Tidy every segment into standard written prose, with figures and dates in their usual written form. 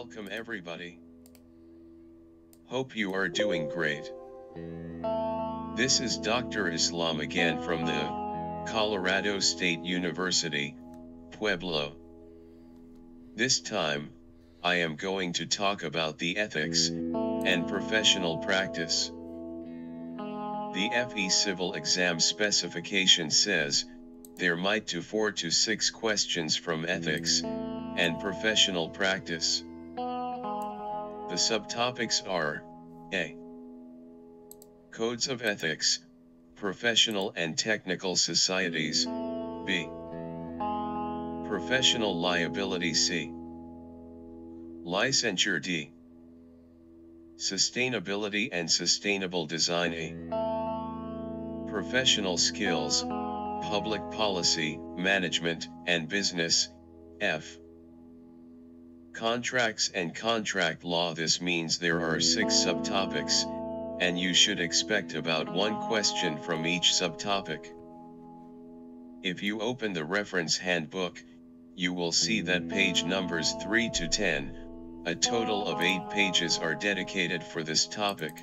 Welcome everybody. Hope you are doing great. This is Dr. Islam again from the Colorado State University, Pueblo. This time, I am going to talk about the ethics and professional practice. The FE Civil Exam specification says, there might be 4 to 6 questions from ethics and professional practice. The subtopics are: A. Codes of ethics, professional and technical societies. B. Professional liability. C. Licensure. D. Sustainability and sustainable design. E. Professional skills, public policy, management, and business. F. Contracts and contract law. This means there are 6 subtopics, and you should expect about 1 question from each subtopic. If you open the reference handbook, you will see that page numbers 3 to 10, a total of 8 pages are dedicated for this topic.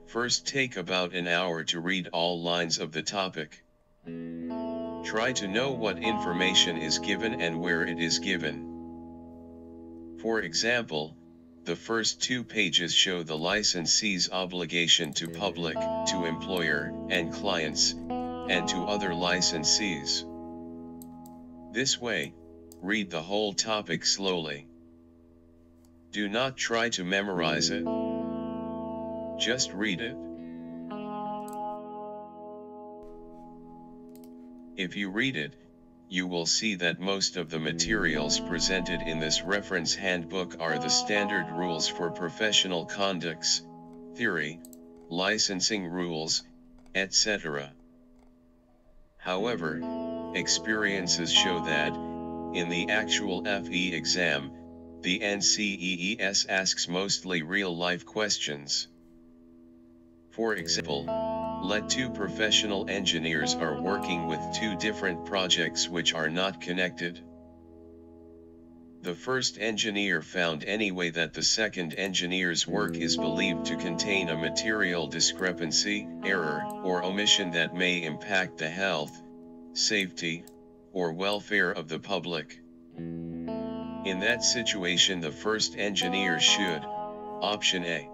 First, take about an hour to read all lines of the topic. Try to know what information is given and where it is given. For example, the first 2 pages show the licensee's obligation to public, to employer, and clients, and to other licensees. This way, read the whole topic slowly. Do not try to memorize it. Just read it. If you read it, you will see that most of the materials presented in this reference handbook are the standard rules for professional conducts, theory, licensing rules, etc. However, experiences show that, in the actual FE exam, the NCEES asks mostly real-life questions. For example, let 2 professional engineers are working with 2 different projects which are not connected. The first engineer found anyway that the second engineer's work is believed to contain a material discrepancy, error, or omission that may impact the health, safety, or welfare of the public. In that situation, the first engineer should, option A,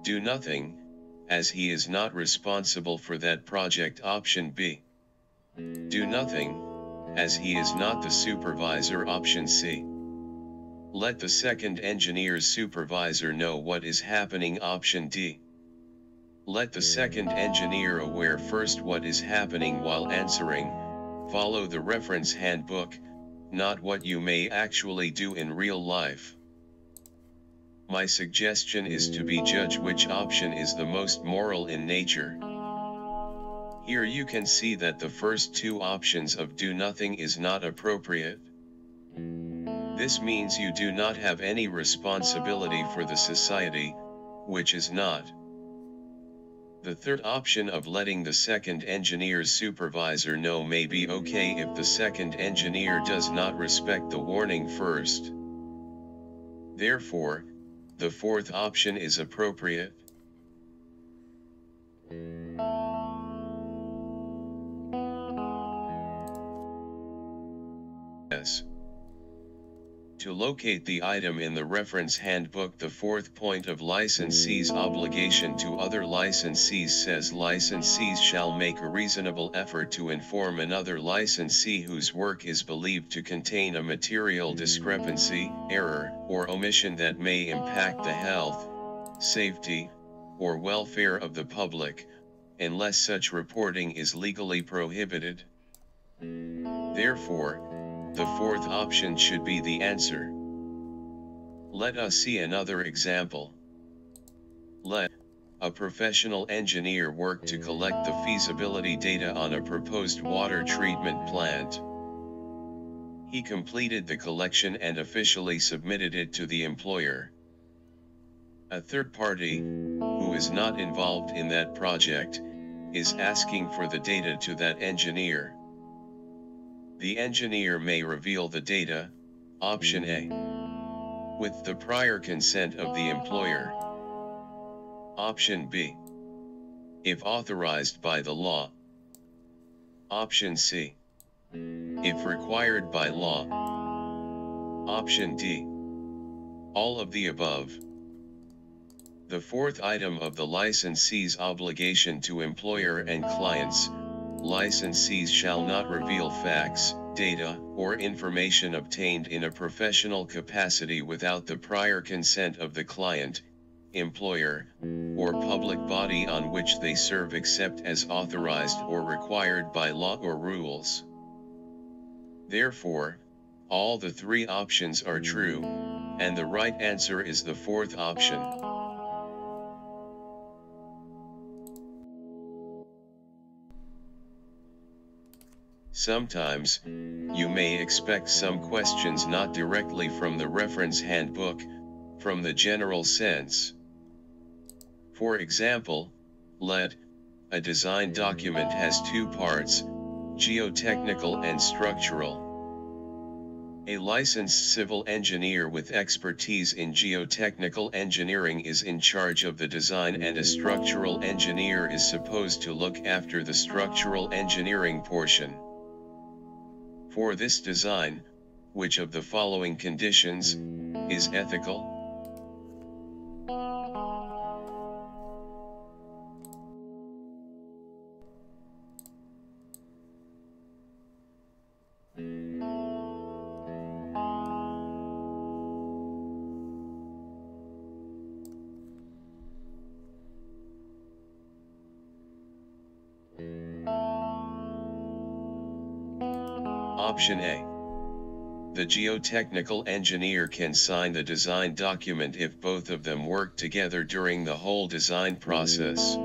do nothing, as he is not responsible for that project. Option B, do nothing, as he is not the supervisor. Option C, let the second engineer's supervisor know what is happening. Option D, let the second engineer aware first what is happening while answering. Follow the reference handbook, not what you may actually do in real life. My suggestion is to be judge which option is the most moral in nature. Here you can see that the first 2 options of do nothing is not appropriate. This means you do not have any responsibility for the society, which is not. The third option of letting the second engineer's supervisor know may be okay if the second engineer does not respect the warning first. Therefore, the 4th option is appropriate. Yes. To locate the item in the reference handbook, the 4th point of licensee's obligation to other licensees says licensees shall make a reasonable effort to inform another licensee whose work is believed to contain a material discrepancy, error, or omission that may impact the health, safety, or welfare of the public, unless such reporting is legally prohibited. Therefore, the 4th option should be the answer. Let us see another example. Let a professional engineer work to collect the feasibility data on a proposed water treatment plant. He completed the collection and officially submitted it to the employer. A third party, who is not involved in that project, is asking for the data to that engineer. The engineer may reveal the data, option A. with the prior consent of the employer. Option B, if authorized by the law. Option C, if required by law. Option D, all of the above. The fourth item of the licensee's obligation to employer and clients: licensees shall not reveal facts, data, or information obtained in a professional capacity without the prior consent of the client, employer, or public body on which they serve, except as authorized or required by law or rules. Therefore, all the three options are true, and the right answer is the fourth option. Sometimes, you may expect some questions not directly from the reference handbook, from the general sense. For example, let a design document has two parts, geotechnical and structural. A licensed civil engineer with expertise in geotechnical engineering is in charge of the design, and a structural engineer is supposed to look after the structural engineering portion. For this design, which of the following conditions is ethical? Option A. The geotechnical engineer can sign the design document if both of them work together during the whole design process.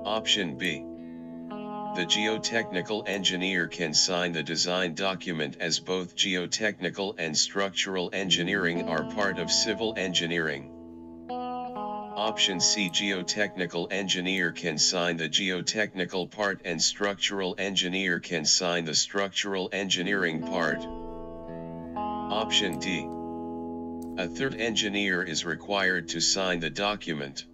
Option B. The geotechnical engineer can sign the design document as both geotechnical and structural engineering are part of civil engineering. Option C. Geotechnical engineer can sign the geotechnical part and structural engineer can sign the structural engineering part. Option D. A third engineer is required to sign the document.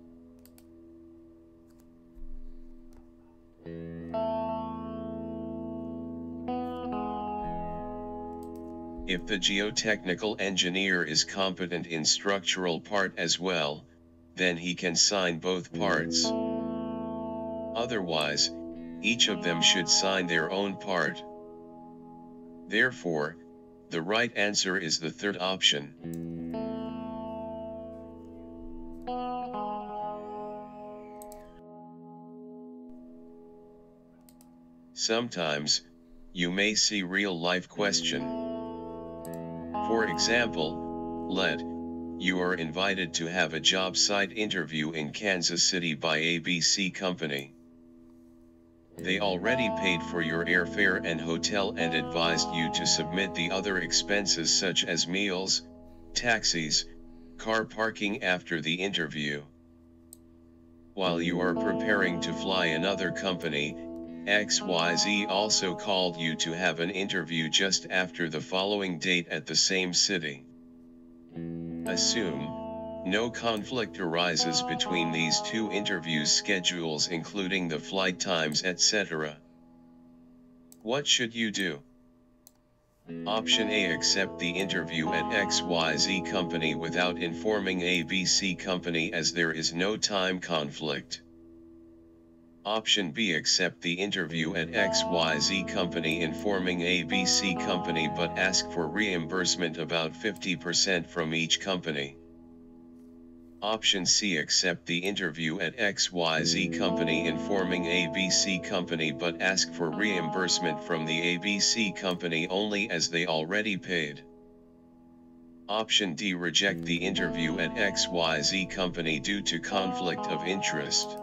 If the geotechnical engineer is competent in structural part as well, then he can sign both parts. Otherwise, each of them should sign their own part. Therefore, the right answer is the third option. Sometimes, you may see real-life question. For example, let you are invited to have a job site interview in Kansas City by ABC Company. They already paid for your airfare and hotel and advised you to submit the other expenses such as meals, taxis, car parking after the interview. While you are preparing to fly, another company, XYZ, also called you to have an interview just after the following date at the same city. Assume no conflict arises between these two interviews' schedules, including the flight times, etc. What should you do? Option A. Accept the interview at XYZ Company without informing ABC Company, as there is no time conflict. Option B. Accept the interview at XYZ Company informing ABC Company but ask for reimbursement about 50% from each company. Option C. Accept the interview at XYZ Company informing ABC Company but ask for reimbursement from the ABC Company only as they already paid. Option D. Reject the interview at XYZ Company due to conflict of interest.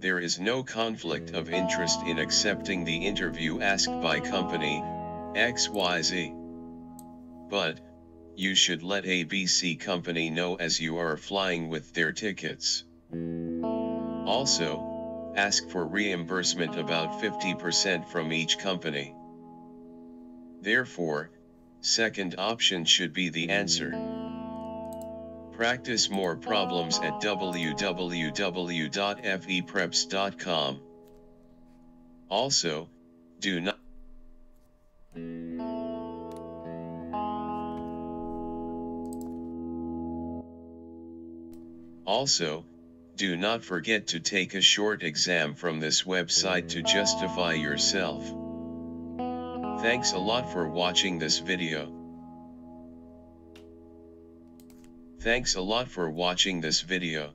There is no conflict of interest in accepting the interview asked by company XYZ. but you should let ABC company know as you are flying with their tickets. Also, ask for reimbursement about 50% from each company. Therefore, second option should be the answer. Practice more problems at www.fepreps.com. Also, do not forget to take a short exam from this website to justify yourself. Thanks a lot for watching this video. Thanks a lot for watching this video.